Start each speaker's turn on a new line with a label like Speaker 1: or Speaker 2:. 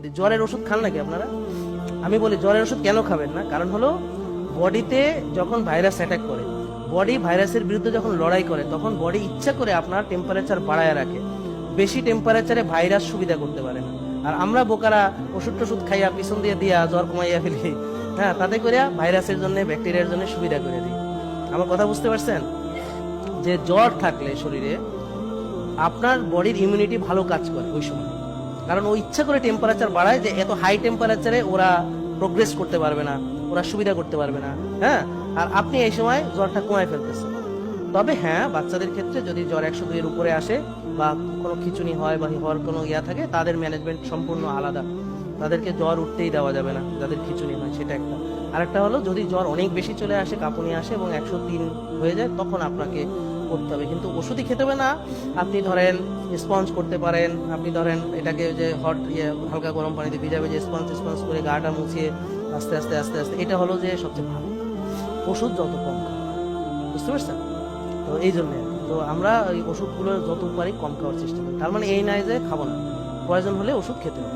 Speaker 1: ক্ষতি। জ্বরের ওষুধ খান নাকি আপনারা? আমি বলি জ্বরের ওষুধ কেন খাবেন না, কারণ হলো বডিতে যখন ভাইরাস অ্যাটাক করে, বডি ভাইরাসের বিরুদ্ধে যখন লড়াই করে, তখন বডি ইচ্ছা করে আপনার টেম্পারেচার বাড়ায় রাখে। বেশি টেম্পারেচারে ভাইরাস সুবিধা করতে পারে না। আর আমরা বোকারা ওষুধ টষুধ খাইয়া পিছন দিয়ে দিয়া জ্বর কমাইয়া ফেলি, হ্যাঁ, তাতে করে ভাইরাসের জন্য ব্যাকটেরিয়ার জন্য সুবিধা করে দিই। আমার কথা বুঝতে পারছেন? যে জ্বর থাকলে শরীরে আপনার বডির ইমিউনিটি ভালো কাজ করে ওই সময়, কারণ ও ইচ্ছা করে টেম্পারেচার বাড়ায় যে এত হাই টেম্পারেচারে ওরা প্রোগ্রেস করতে পারবে না, ওরা সুবিধা করতে পারবে না, হ্যাঁ। আর আপনি এই সময় জ্বরটা কমায় ফেলতেছেন। তবে হ্যাঁ, বাচ্চাদের ক্ষেত্রে যদি জ্বর 102 এর উপরে আসে বা কোনো খিচুনি হয় বা হওয়ার কোনো ইয়া থাকে, তাদের ম্যানেজমেন্ট সম্পূর্ণ আলাদা। তাদেরকে জ্বর উঠতেই দেওয়া যাবে না যাদের খিচুনি হয়, সেটা একটা। আরেকটা হলো যদি জ্বর অনেক বেশি চলে আসে, কাঁপুনি আসে এবং 103 হয়ে যায়, তখন আপনাকে করতে হবে, কিন্তু ওষুধই খেতে হবে না। আপনি ধরেন স্পঞ্জ করতে পারেন, আপনি ধরেন এটাকে যে হট হালকা গরম পানিতে ভিজাবে, যে স্পঞ্জ স্পঞ্জ করে গাটা মুছিয়ে আস্তে আস্তে আস্তে আস্তে, এটা হলো যে সবচেয়ে ভালো ওষুধ যত কম খাওয়া। বুঝতে পারছেন? তো এই জন্য তো আমরা ওই ওষুধগুলো যত পারি কম খাওয়ার চেষ্টা করি। তার মানে এই নয় যে খাবো না, প্রয়োজন হলে ওষুধ খেতে হবে।